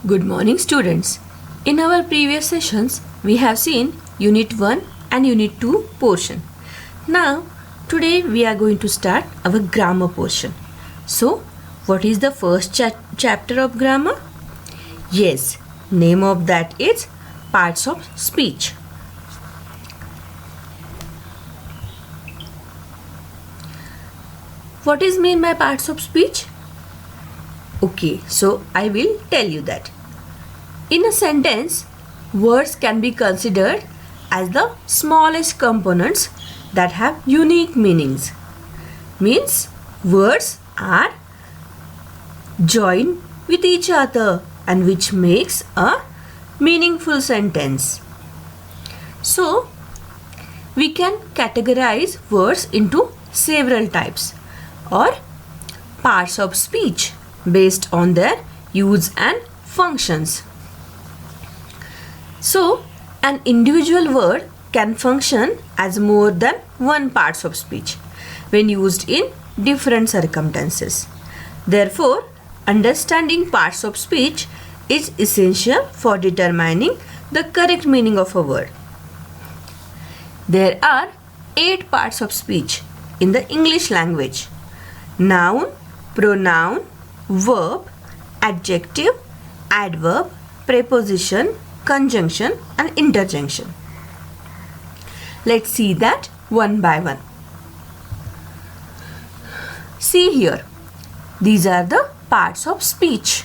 Good morning, students. In our previous sessions, we have seen Unit 1 and Unit 2 portion. Now, today we are going to start our grammar portion. So, what is the first chapter of grammar? Yes, name of that is Parts of Speech. What is mean by parts of speech? Okay, so I will tell you that. In a sentence, words can be considered as the smallest components that have unique meanings. Means words are joined with each other and which makes a meaningful sentence. So, we can categorize words into several types or parts of speech based on their use and functions. So, an individual word can function as more than one parts of speech when used in different circumstances. Therefore, understanding parts of speech is essential for determining the correct meaning of a word. There are 8 parts of speech in the English language: noun, pronoun, verb, adjective, adverb, preposition, conjunction and interjunction. Let's see that one by one. See here, these are the parts of speech.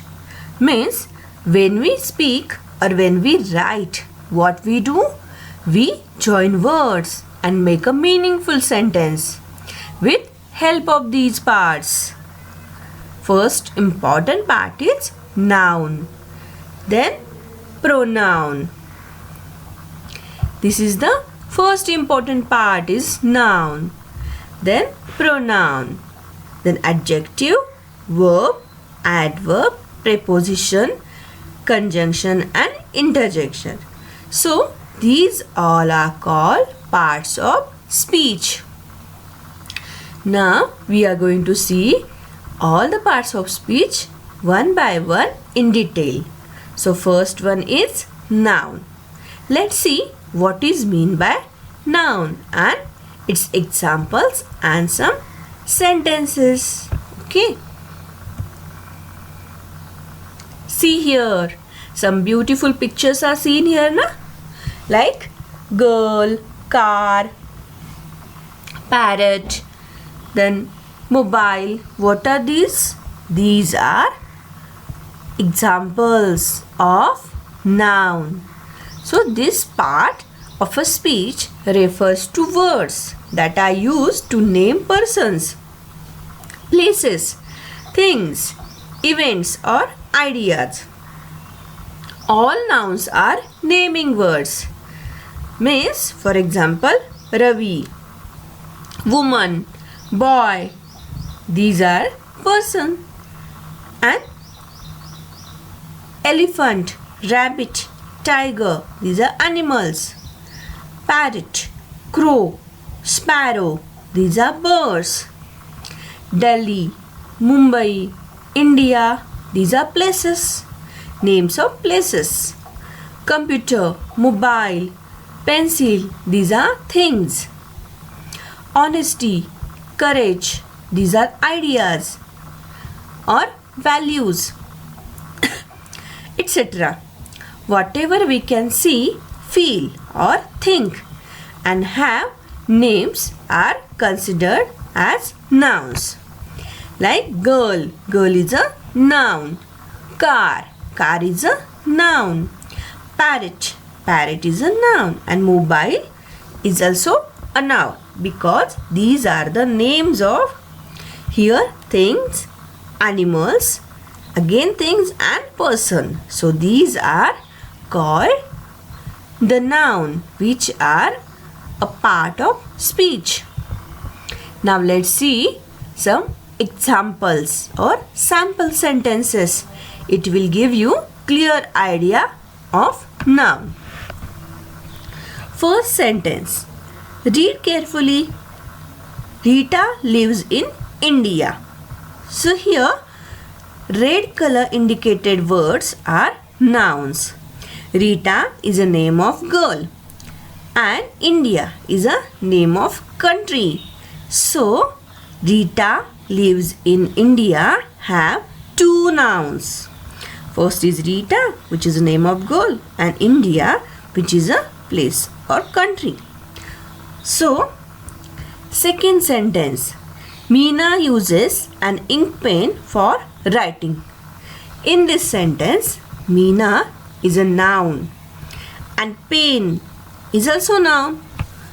Means when we speak or when we write, what we do? We join words and make a meaningful sentence with help of these parts. First important part is noun, then pronoun. This is the first important part is noun, then pronoun, then adjective, verb, adverb, preposition, conjunction and interjection. So these all are called parts of speech. Now we are going to see all the parts of speech one by one in detail. So first one is noun. Let's see what is mean by noun and its examples and some sentences. Okay. See here, some beautiful pictures are seen here, na? Like girl, car, parrot, then mobile. What are these? These are examples of noun. So this part of a speech refers to words that are used to name persons, places, things, events or ideas. All nouns are naming words. Means, for example, Ravi, woman, boy. These are person. And elephant, rabbit, tiger. These are animals. Parrot, crow, sparrow. These are birds. Delhi, Mumbai, India. These are places. Names of places. Computer, mobile, pencil. These are things. Honesty, courage. These are ideas or values, etc. Whatever we can see, feel or think and have names are considered as nouns. Like girl, girl is a noun. Car, car is a noun. Parrot, parrot is a noun. And mobile is also a noun because these are the names of here things, animals, again things and person. So these are called the noun which are a part of speech. Now let's see some examples or sample sentences. It will give you clear idea of noun. First sentence. Read carefully. Rita lives in India. So here red color indicated words are nouns. Rita is a name of girl and India is a name of country. So, Rita lives in India have two nouns. First is Rita, which is a name of girl, and India, which is a place or country. So, second sentence, Meena uses an ink pen for writing. In this sentence, Meena is a noun and pen is also noun.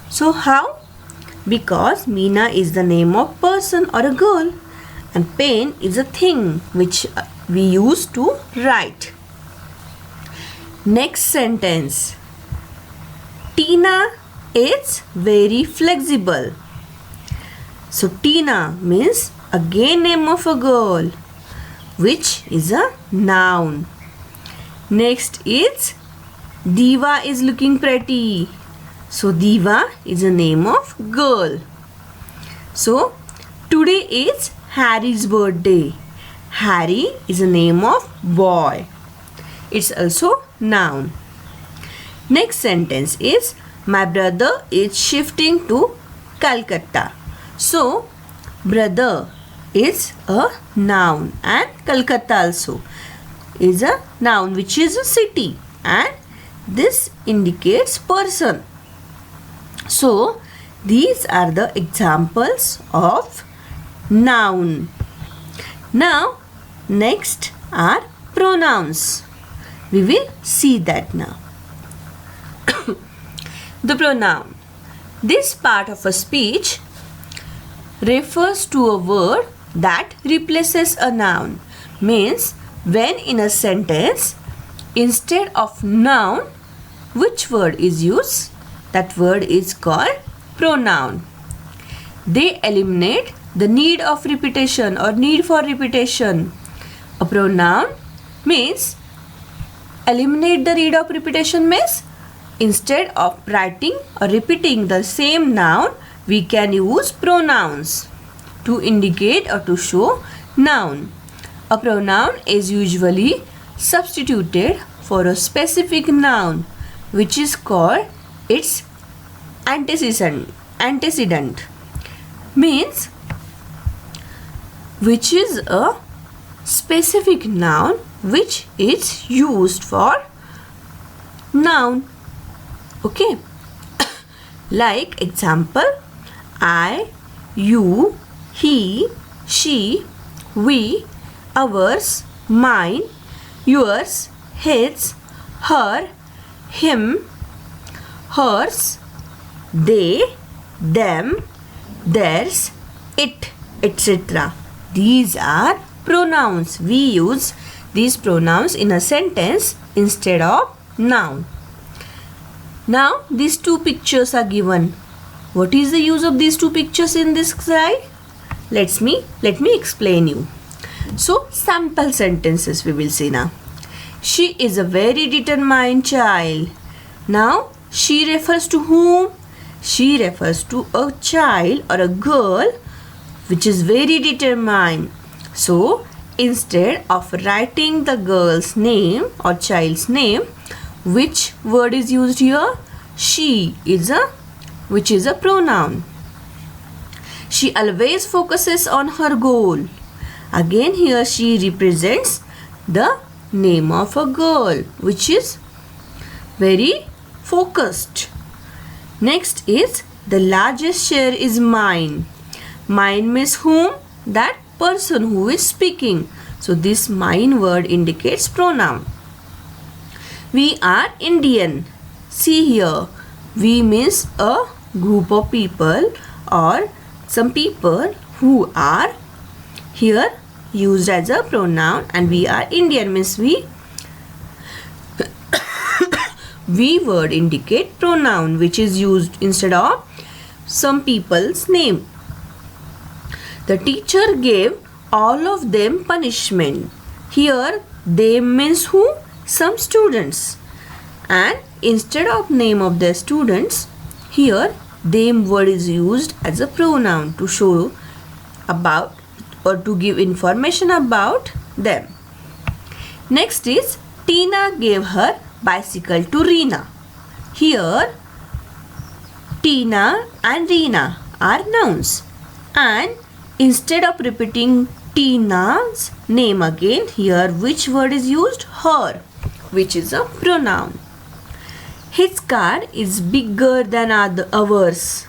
So how? Because Meena is the name of person or a girl and pen is a thing which we use to write. Next sentence, Tina is very flexible. So Tina means again name of a girl which is a noun. Next is Diva is looking pretty. So Diva is a name of girl. So today is Harry's birthday. Harry is a name of boy. It's also noun. Next sentence is my brother is shifting to Calcutta. So brother is a noun and Calcutta also is a noun which is a city and this indicates person. So these are the examples of noun. Now next are pronouns. We will see that now. The pronoun. This part of a speech refers to a word that replaces a noun. Means when in a sentence instead of noun which word is used, that word is called pronoun. They eliminate the need of repetition or need for repetition. A pronoun means eliminate the need of repetition means instead of writing or repeating the same noun we can use pronouns to indicate or to show noun. A pronoun is usually substituted for a specific noun which is called its antecedent. Means which is a specific noun which is used for noun. Okay. Like example, I, you, he, she, we, ours, mine, yours, his, her, him, hers, they, them, theirs, it, etc. These are pronouns. We use these pronouns in a sentence instead of noun. Now these two pictures are given. What is the use of these two pictures in this slide? Let me explain you. So sample sentences we will see now. She is a very determined child. Now she refers to whom? She refers to a child or a girl which is very determined. So instead of writing the girl's name or child's name, which word is used here? She is which is a pronoun. She always focuses on her goal. Again here she represents the name of a girl which is very focused. Next is the largest share is mine. Mine means whom? That person who is speaking. So this mine word indicates pronoun. We are Indian. See here, we means a group of people or some people who are here used as a pronoun, and we are Indian means we. We word indicate pronoun which is used instead of some people's name. The teacher gave all of them punishment. Here they means who? Some students, and instead of name of the students, here them word is used as a pronoun to show about or to give information about them. Next is Tina gave her bicycle to Reena. Here, Tina and Reena are nouns. And instead of repeating Tina's name again, here which word is used? Her, which is a pronoun. His car is bigger than ours.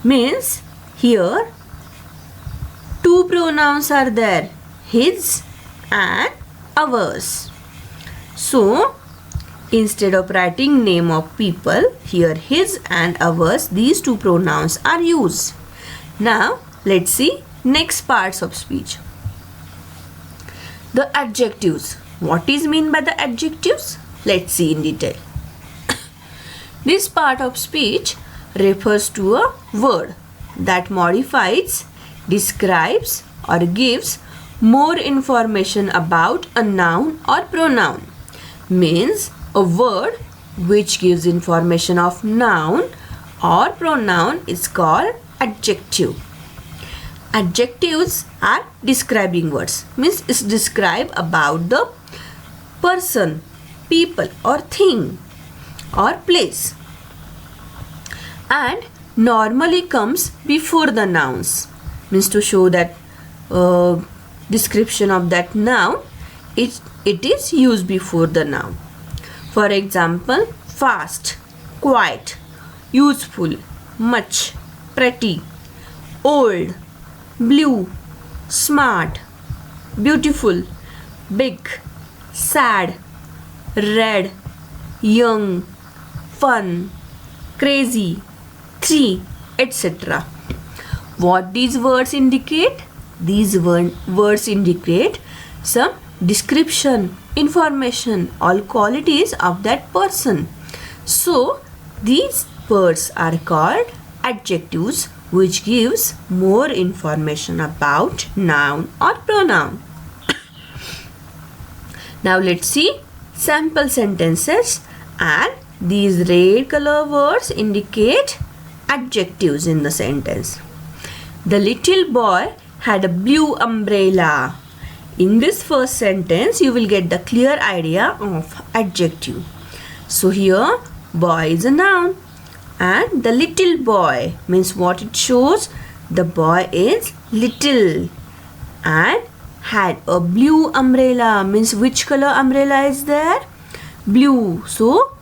Means here two pronouns are there, his and ours. So instead of writing name of people, here his and ours, these two pronouns are used. Now let's see next parts of speech. The adjectives. What is meant by the adjectives? Let's see in detail. This part of speech refers to a word that modifies, describes or gives more information about a noun or pronoun. Means a word which gives information of noun or pronoun is called adjective. Adjectives are describing words. Means it's describe about the person, people or thing or place, and normally comes before the nouns. Means to show that description of that noun, it is used before the noun. For example, fast, quiet, useful, much, pretty, old, blue, smart, beautiful, big, sad, red, young, fun, crazy, three, etc. What these words indicate? These words indicate some description, information, all qualities of that person. So these words are called adjectives, which gives more information about noun or pronoun. Now let's see sample sentences, and these red color words indicate adjectives in the sentence. The little boy had a blue umbrella. In this first sentence, you will get the clear idea of adjective. So here, boy is a noun, and the little boy means what it shows. The boy is little and had a blue umbrella. Means which color umbrella is there? Blue. So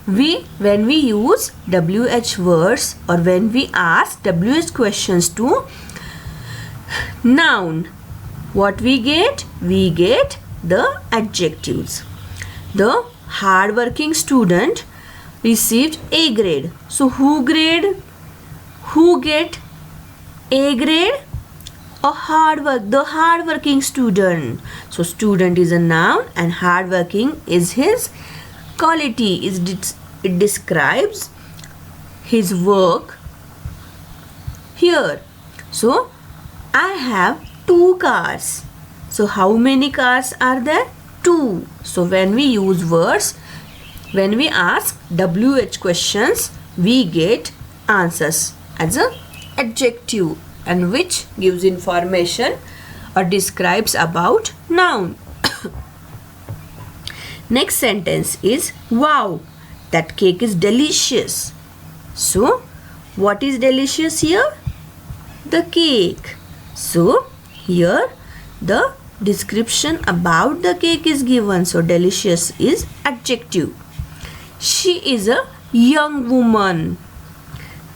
when we use WH words or when we ask WH questions to noun, what we get? We get the adjectives. The hardworking student received A grade. So who get A grade? The hardworking student. So student is a noun and hardworking is his quality. It describes his work here. So I have 2 cars. So how many cars are there? 2. So when we use words, when we ask WH questions, we get answers as an adjective, and which gives information or describes about noun. Next sentence is, wow, that cake is delicious. So what is delicious here? The cake. So here the description about the cake is given. So delicious is adjective. She is a young woman.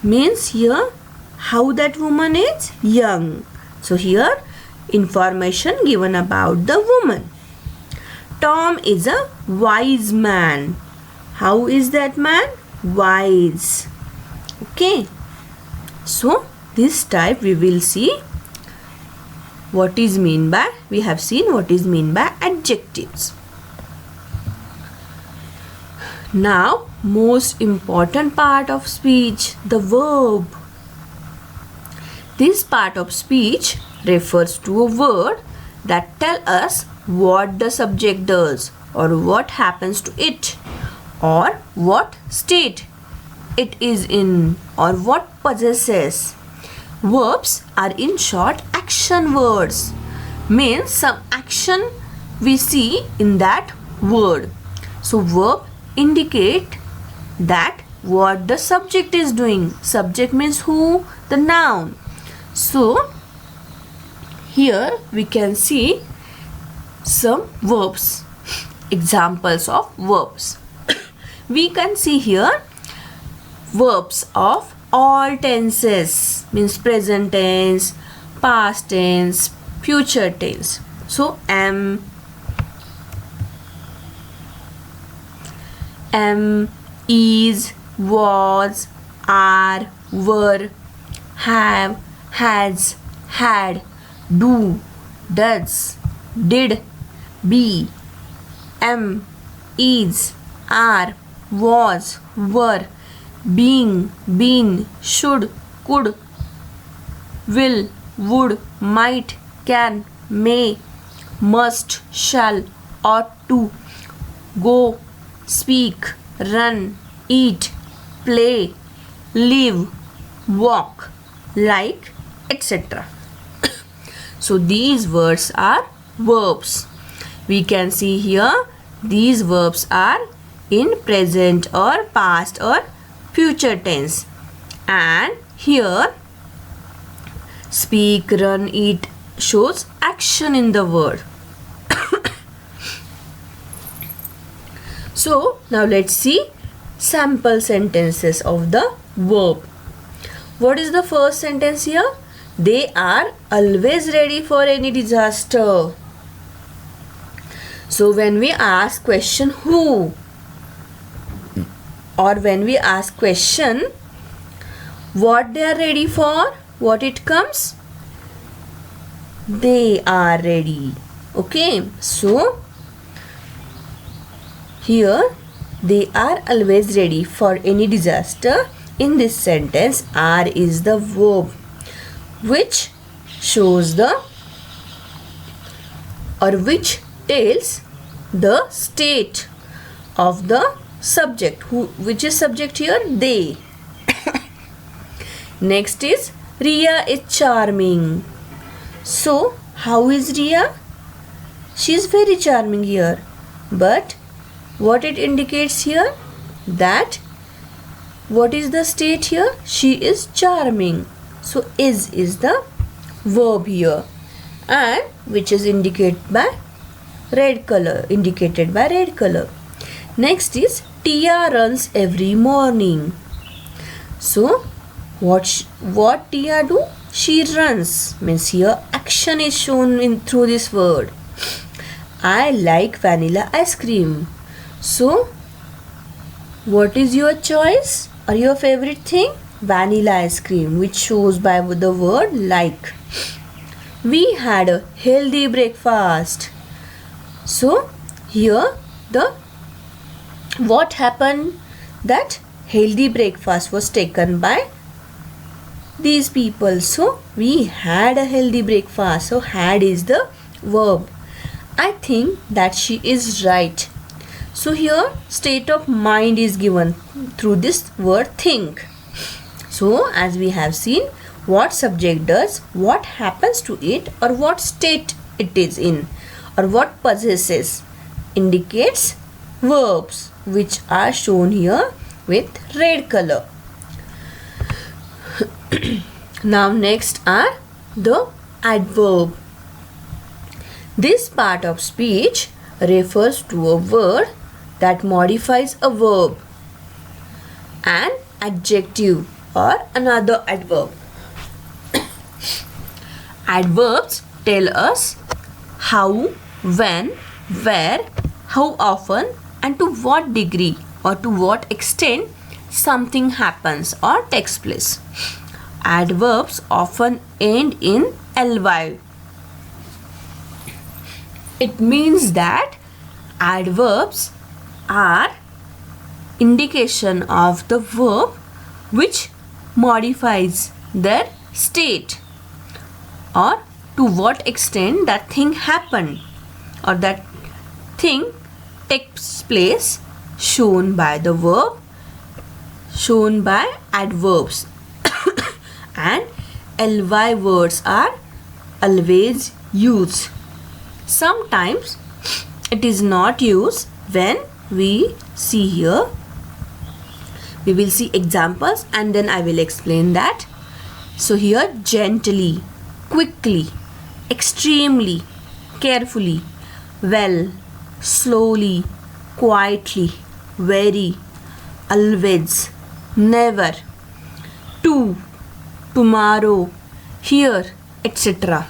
Means here how that woman is? Young. So here information given about the woman. Tom is a wise man. How is that man? Wise. Okay. So this type we will see what is mean by, we have seen what is mean by adjectives. Now most important part of speech, the verb. This part of speech refers to a word that tell us what the subject does or what happens to it or what state it is in or what possesses. Verbs are in short action words. Means some action we see in that word. So verb indicate that what the subject is doing. Subject means who? The noun. So here we can see some verbs, examples of verbs. We can see here verbs of all tenses, means present tense, past tense, future tense. So am, is, was, are, were, have, has, had, do, does, did, be, am, is, are, was, were, being, been, should, could, will, would, might, can, may, must, shall, ought to, go, speak, run, eat, play, live, walk, like, etc. So these words are verbs. We can see here these verbs are in present or past or future tense. And here speak, run, eat shows action in the word. So now let's see sample sentences of the verb. What is the first sentence here? They are always ready for any disaster. So when we ask question who, or when we ask question what they are ready for, what it comes? They are ready. Okay, so here they are always ready for any disaster. In this sentence, are is the verb which shows the, or which tells the state of the subject. Which is subject here? They. Next is Riya is charming. So how is Riya? She is very charming here. But what it indicates here? That what is the state here? She is charming. So is the verb here, and which is indicated by red color. Next is Tia runs every morning. So what Tia do? She runs. Means here action is shown in through this word. I like vanilla ice cream. So what is your choice or your favorite thing? Vanilla ice cream, which shows by the word like. We had a healthy breakfast. So here the what happened? That healthy breakfast was taken by these people. So we had a healthy breakfast. So had is the verb. I think that she is right. So here state of mind is given through this word think. So as we have seen, what subject does, what happens to it, or what state it is in, or what possesses indicates verbs, which are shown here with red color. Now next are the adverb. This part of speech refers to a word that modifies a verb, an adjective or another adverb. Adverbs tell us how, when, where, how often, and to what degree or to what extent something happens or takes place. Adverbs often end in ly. It means that adverbs are indication of the verb which modifies their state, or to what extent that thing happened or that thing takes place, shown by the verb, shown by adverbs. And ly words are always used. Sometimes it is not used when we see here. We will see examples and then I will explain that. So here, gently, quickly, extremely, carefully, well, slowly, quietly, very, always, never, to, tomorrow, here, etc.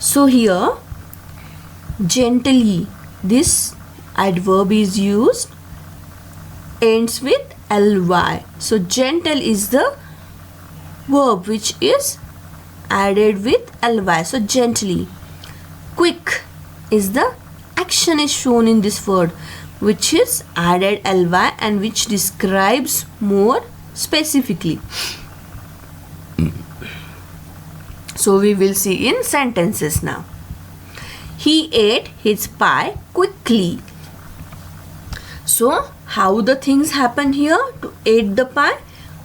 So here, gently, this adverb is used, ends with ly. So gentle is the verb which is added with ly. So gently. Quick is the action is shown in this word which is added ly and which describes more specifically. So we will see in sentences now. He ate his pie quickly. So how the things happen here to eat the pie?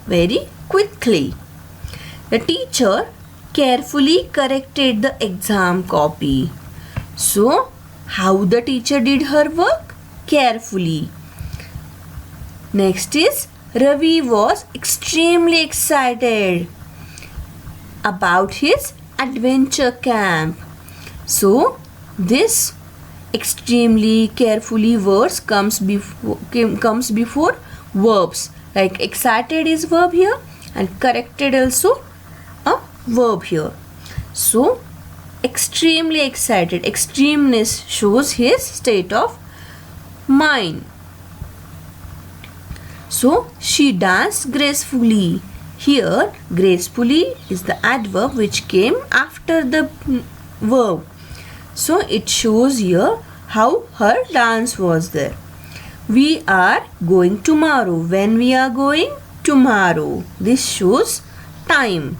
Very quickly. The teacher carefully corrected the exam copy. So how the teacher did her work? Carefully. Next is Ravi was extremely excited about his adventure camp. So this extremely, carefully words comes before verbs. Like excited is verb here and corrected also a verb here. So extremely excited, extremeness shows his state of mind. So she danced gracefully. Here gracefully is the adverb which came after the verb. So it shows here how her dance was there. We are going tomorrow. When we are going? Tomorrow. This shows time.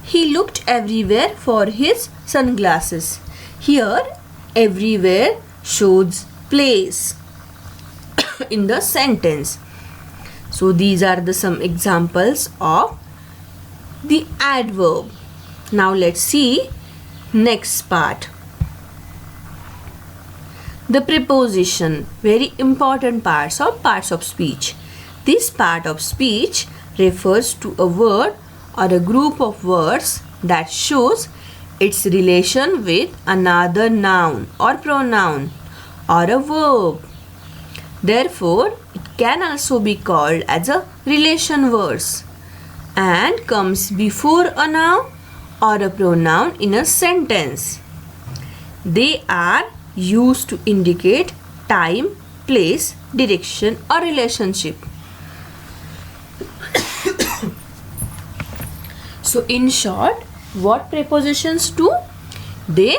He looked everywhere for his sunglasses. Here everywhere shows place in the sentence. So these are the some examples of the adverb. Now let's see next part. The preposition, very important parts of speech. This part of speech refers to a word or a group of words that shows its relation with another noun or pronoun or a verb. Therefore, it can also be called as a relation verse and comes before a noun or a pronoun in a sentence. They are used to indicate time, place, direction or relationship. So in short, what prepositions do? They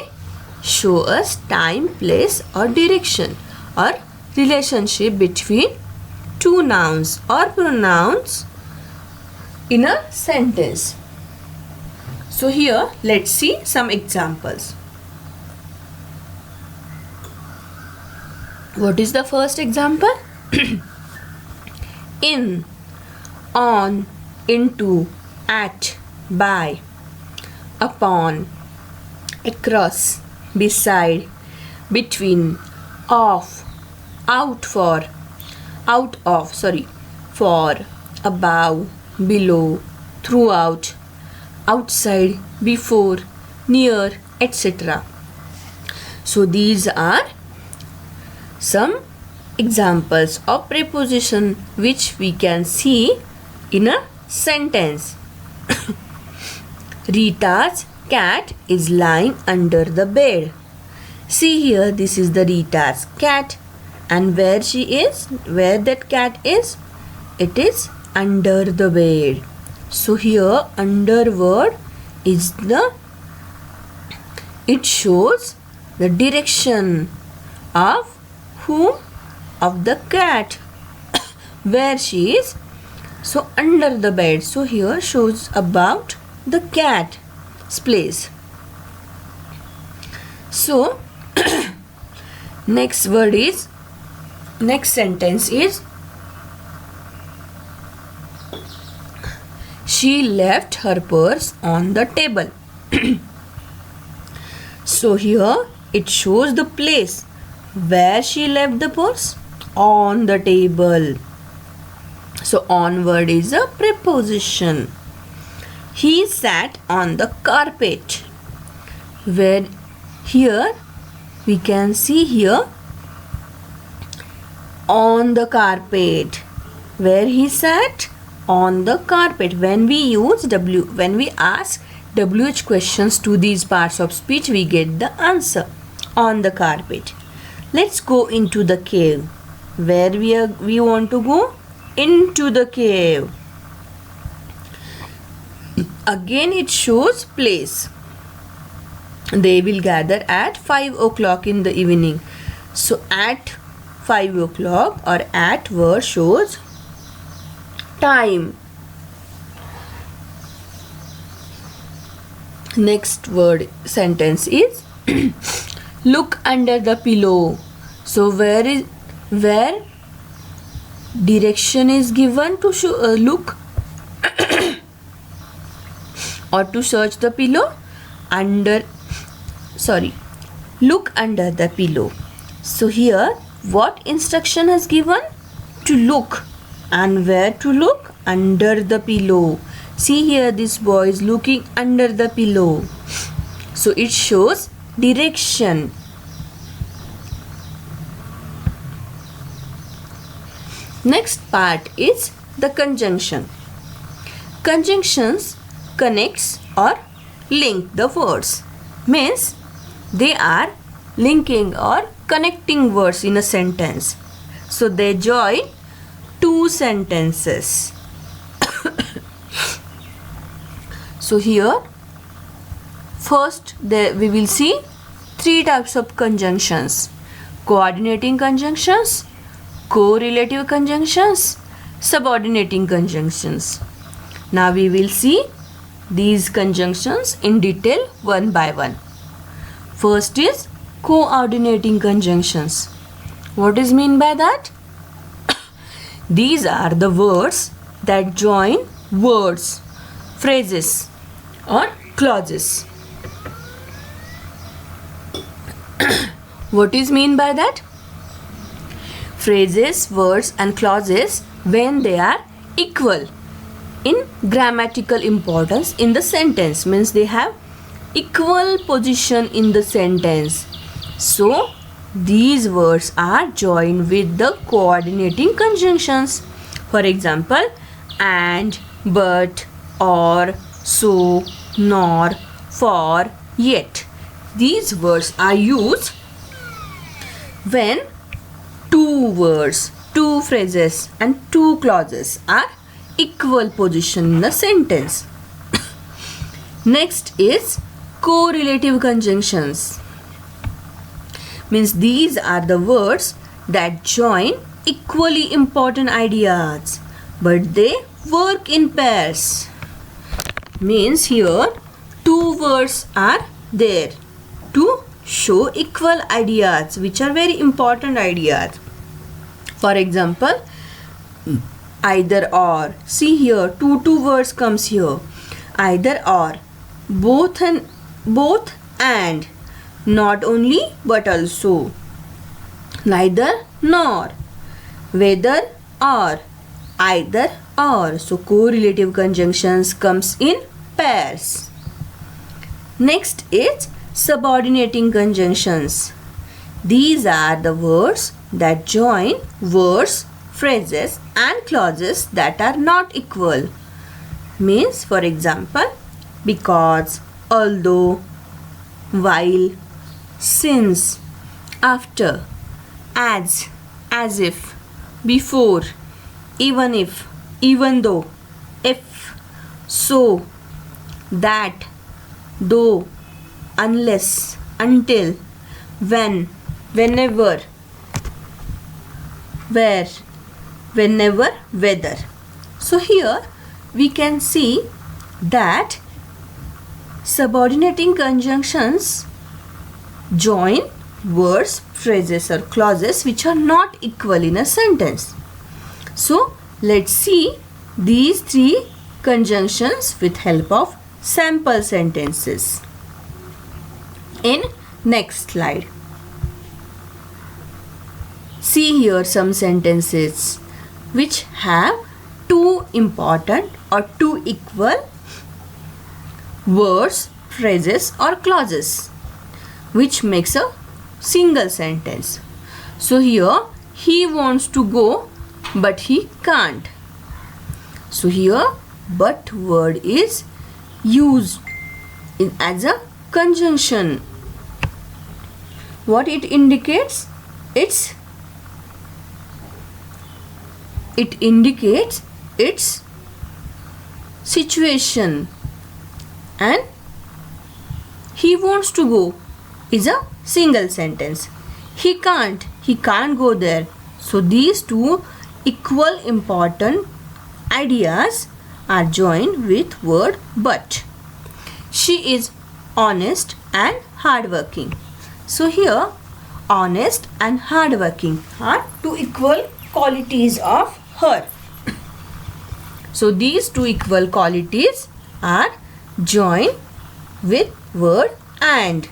show us time, place or direction or relationship between two nouns or pronouns in a sentence. So here let's see some examples. What is the first example? In, on, into, at, by, upon, across, beside, between, of, out for, for, above, below, throughout, outside, before, near, etc. So these are some examples of preposition which we can see in a sentence. Rita's cat is lying under the bed. See here, this is the Rita's cat, and where that cat is? It is under the bed. So here under word is it shows the direction of whom? Of the cat. Where she is? So under the bed. So here shows about the cat's place. So next sentence is she left her purse on the table. So here it shows the place where she left the purse. On the table. So on word is a preposition. He sat on the carpet. Where here we can see here on the carpet. Where he sat? On the carpet. When we ask WH questions to these parts of speech, we get the answer. On the carpet. Let's go into the cave. Where we want to go? Into the cave. Again it shows place. They will gather at 5 o'clock in the evening. So at 5 o'clock or at word shows time. Next word sentence is look under the pillow. So where direction is given to look or to search the pillow? Look under the pillow. So here what instruction is given? To look. And where to look? Under the pillow. See here, this boy is looking under the pillow. So it shows direction. Next part is the conjunction. Conjunctions connects or link the words. Means they are linking or connecting words in a sentence. So they join two sentences. So here first we will see three types of conjunctions: coordinating conjunctions, correlative conjunctions, subordinating conjunctions. Now we will see these conjunctions in detail one by one. First is coordinating conjunctions. What is mean by that? These are the words that join words, phrases or clauses. What is mean by that? Phrases, words and clauses when they are equal in grammatical importance in the sentence, means they have equal position in the sentence. So these words are joined with the coordinating conjunctions. For example, and, but, or, so, nor, for, yet. These words are used when two words, two phrases and two clauses are equal position in the sentence. Next is correlative conjunctions. Means these are the words that join equally important ideas, but they work in pairs. Means here two words are there to show equal ideas which are very important ideas. For example, either or. See here, two words comes here. Either or, both and, not only but also, neither nor, whether or, either or. So correlative conjunctions comes in pairs. Next is subordinating conjunctions. These are the words that join words, phrases and clauses that are not equal. Means, for example, because, although, while, since, after, as if, before, even if, even though, if, so, that, though, unless, until, when, whenever, where, whenever, whether. So here we can see that subordinating conjunctions join words, phrases or clauses which are not equal in a sentence. So let's see these three conjunctions with help of sample sentences. In next slide. See here some sentences which have two important or two equal words, phrases or clauses which makes a single sentence. So here he wants to go but he can't. So here but word is used as a conjunction. What it indicates? It indicates its situation, and he wants to go is a single sentence. He can't go there. So these two equal important ideas are joined with word but. She is honest and hardworking. So here honest and hardworking are two equal qualities of her. So these two equal qualities are joined with word and.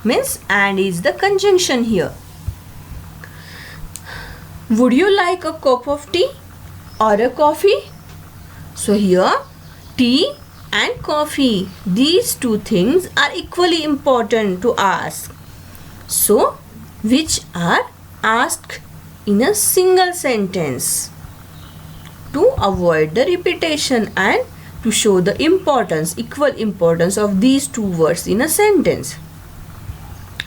Means and is the conjunction here. Would you like a cup of tea or a coffee? So here tea and coffee, these two things are equally important to ask. So which are asked in a single sentence to avoid the repetition and to show the importance, equal importance of these two words in a sentence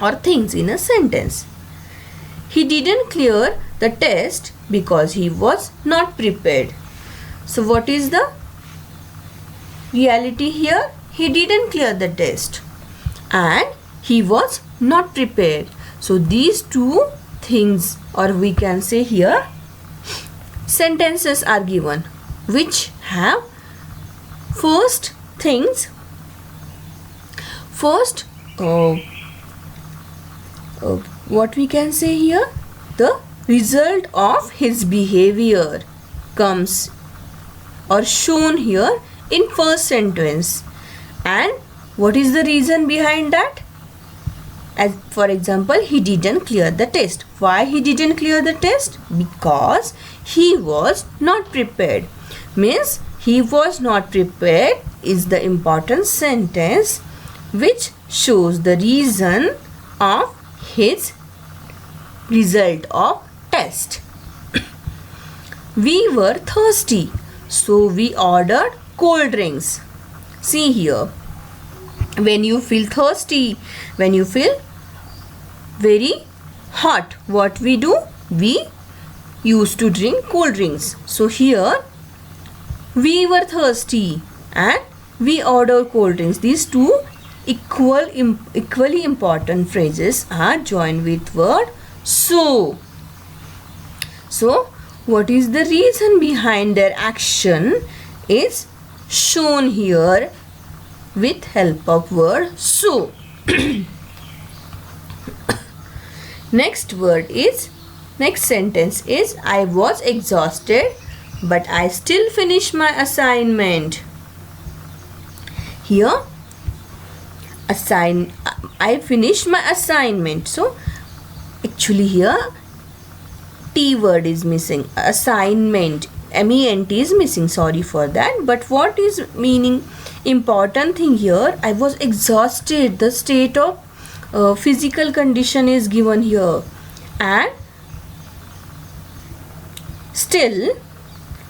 or things in a sentence. He didn't clear the test because he was not prepared. So what is the reality here? He didn't clear the test and he was not prepared. So these two things, or we can say here sentences are given which have first things, first what we can say here, the result of his behavior comes or shown here in first sentence. And what is the reason behind that? As for example, he didn't clear the test. Why he didn't clear the test? Because he was not prepared. Means he was not prepared is the important sentence which shows the reason of his result of test. We were thirsty, so we ordered cold drinks. See here, when you feel thirsty, when you feel very hot, what we do? We used to drink cold drinks. So here we were thirsty and we ordered cold drinks. These two equally important phrases are joined with word so. So what is the reason behind their action is shown here with help of word so. Next sentence is I was exhausted but I still finished my assignment. Here I finished my assignment. So actually here T word is missing. Assignment, MENT is missing. Sorry for that. But what is meaning? Important thing here, I was exhausted. The state of physical condition is given here. And still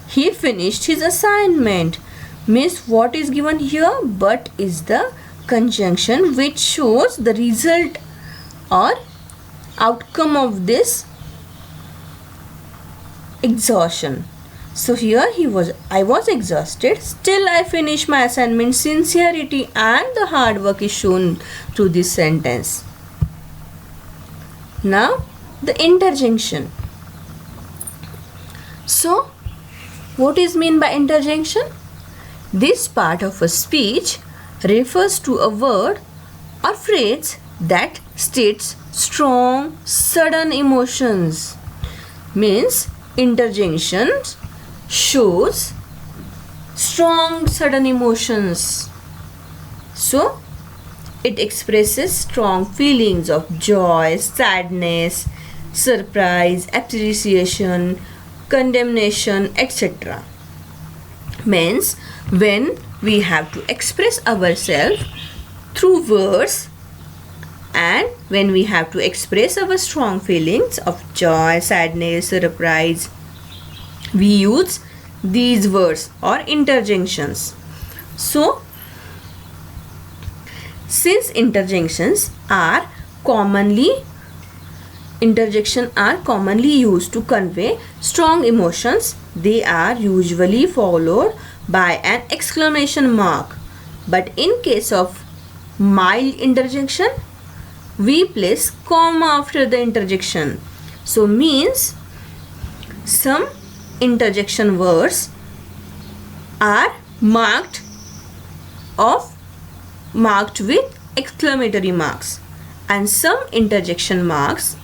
he finished his assignment. Means what is given here? But is the conjunction which shows the result or outcome of this exhaustion. So here I was exhausted, still I finished my assignment. Sincerity and the hard work is shown through this sentence. Now the interjection. So what is meant by interjection? This part of a speech refers to a word or phrase that states strong, sudden emotions. Means interjection shows strong, sudden emotions. So It expresses strong feelings of joy, sadness, surprise, appreciation, condemnation, etc. Means when we have to express ourselves through words, and when we have to express our strong feelings of joy, sadness, surprise, we use these words or interjections. So, since interjections are commonly used to convey strong emotions, they are usually followed by an exclamation mark. But in case of mild interjection, we place comma after the interjection. So means some interjection words are marked with exclamatory marks, and some interjection words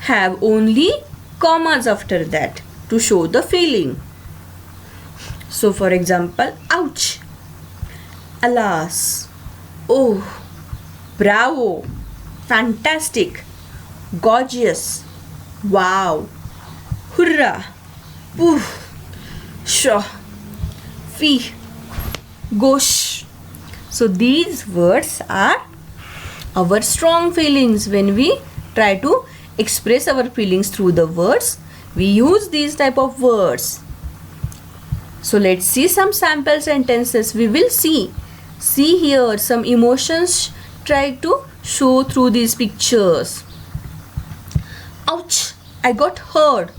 have only commas after that to show the feeling. So for example, ouch, alas, oh, bravo, fantastic, gorgeous, wow, hurrah, poof, shaw, fee, gosh. So these words are our strong feelings. When we try to express our feelings through the words, we use these type of words. So let's see some sample sentences. We will see here some emotions try to show through these pictures. Ouch, I got hurt.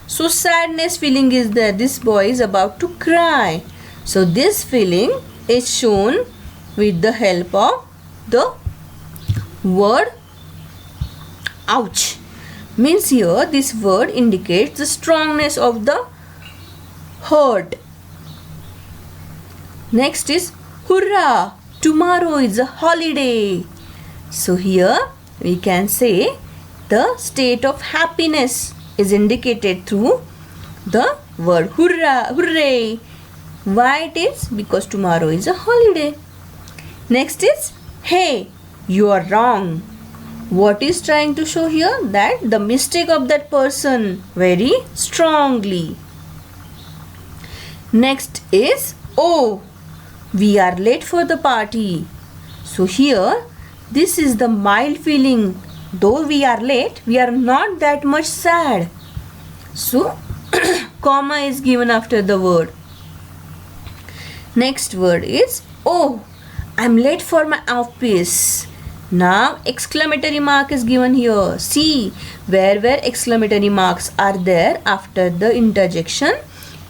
So sadness feeling is there. This boy is about to cry. So this feeling is shown with the help of the word ouch. Means here this word indicates the strongness of the hurt. Next is hurrah, tomorrow is a holiday. So here we can say the state of happiness is indicated through the word hurrah, hooray. Why it is? Because tomorrow is a holiday. Next is hey, you are wrong. What is trying to show here? That the mistake of that person very strongly. Next is oh, we are late for the party. So here this is the mild feeling. Though we are late, we are not that much sad. So comma is given after the word. Next word is oh, I'm late for my office. Now exclamatory mark is given here. See, where exclamatory marks are there after the interjection,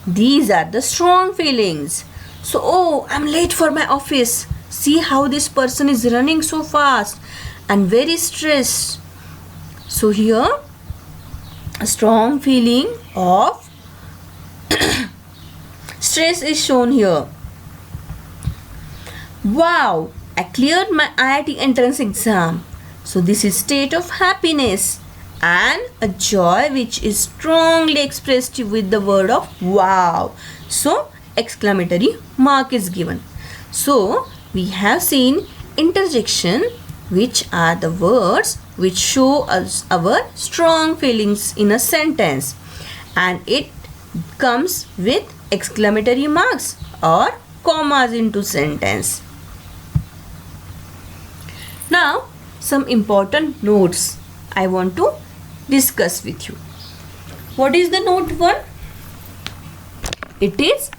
these are the strong feelings. So oh, I'm late for my office. See how this person is running so fast and very stressed. So here a strong feeling of stress is shown here. Wow, I cleared my IIT entrance exam. So this is state of happiness and a joy which is strongly expressed with the word of wow. So exclamatory mark is given. So we have seen interjection, which are the words which show us our strong feelings in a sentence, and it comes with exclamatory marks or commas into sentence. Now some important notes I want to discuss with you. What is the note 1? It is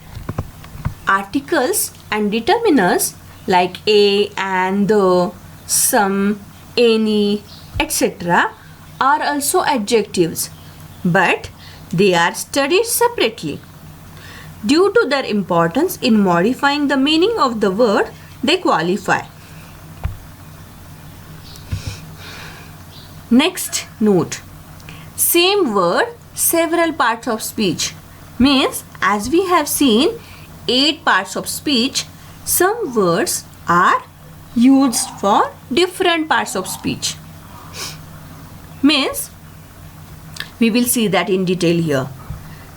articles and determiners like a, and, the, some, any, etc. are also adjectives, but they are studied separately. Due to their importance in modifying the meaning of the word, they qualify. Next note. Same word, several parts of speech. Means as we have seen 8 parts of speech, some words are used for different parts of speech. Means we will see that in detail here.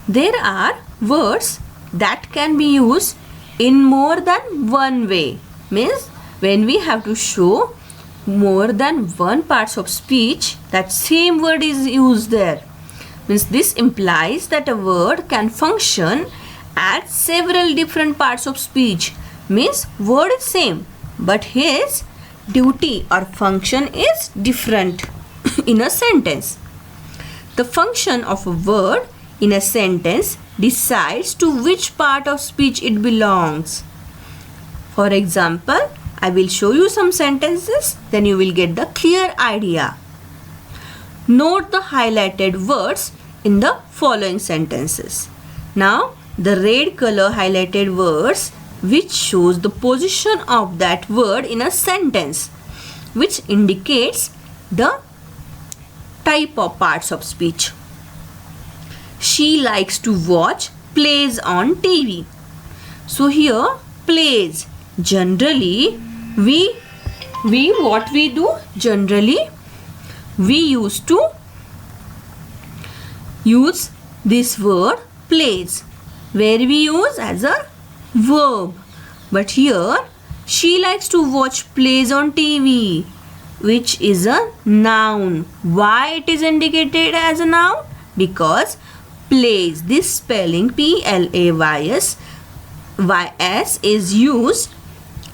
There are words that can be used in more than one way. Means when we have to show more than one parts of speech, that same word is used there. Means this implies that a word can function at several different parts of speech. Means word is same, but his duty or function is different in a sentence. The function of a word in a sentence decides to which part of speech it belongs. For example, I will show you some sentences, then you will get the clear idea. Note the highlighted words in the following sentences. Now, the red color highlighted words which shows the position of that word in a sentence, which indicates the type of parts of speech. She likes to watch plays on TV. So here plays, generally we what we do, generally we used to use this word plays, where we use as a verb. But here she likes to watch plays on TV, which is a noun. Why it is indicated as a noun? Because plays, this spelling P-L-A-Y-S is used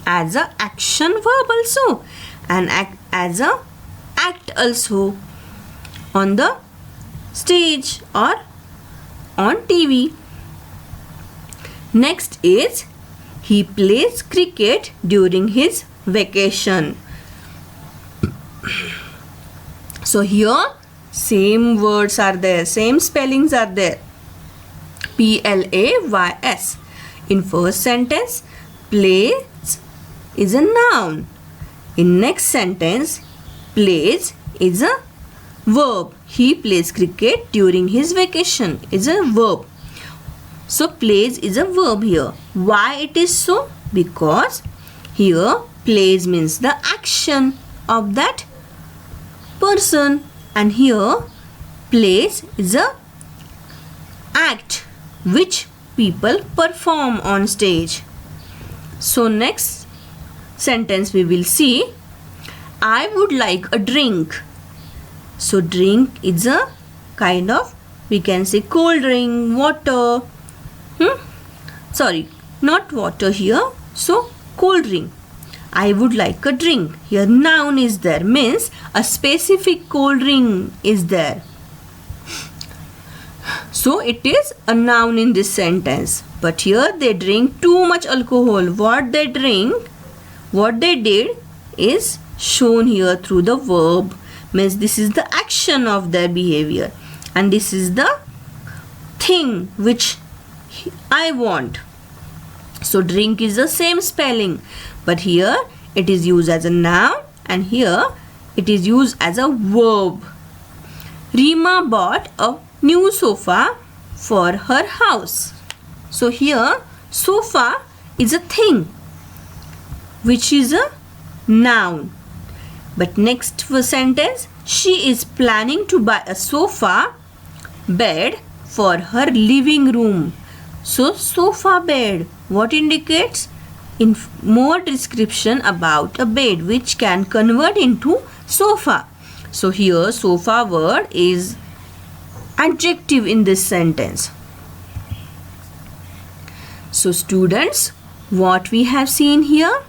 as a action verb also, and as a act also on the stage or on TV. Next is he plays cricket during his vacation. So here same words are there, same spellings are there. P-L-A-Y-S. In first sentence, plays is a noun. In next sentence, plays is a verb. He plays cricket during his vacation is a verb. So plays is a verb here. Why it is so? Because here plays means the action of that person, and here plays is a act which people perform on stage. So next sentence we will see, I would like a drink. So drink is a kind of, we can say cold drink, water. Sorry, not water here. So cold drink. I would like a drink. Here noun is there, means a specific cold drink is there. So it is a noun in this sentence. But here they drink too much alcohol. What they drink, what they did is shown here through the verb. Means this is the action of their behavior, and this is the thing which I want. So drink is the same spelling, but here it is used as a noun and here it is used as a verb. Rima bought a new sofa for her house. So here sofa is a thing which is a noun. But next sentence, she is planning to buy a sofa bed for her living room. So sofa bed, what indicates? In more description about a bed which can convert into sofa. So here sofa word is adjective in this sentence. So students, what we have seen here?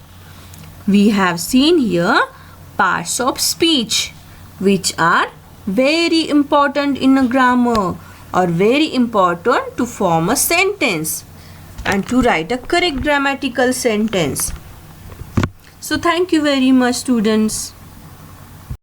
We have seen here parts of speech which are very important in a grammar or very important to form a sentence and to write a correct grammatical sentence. So thank you very much, students.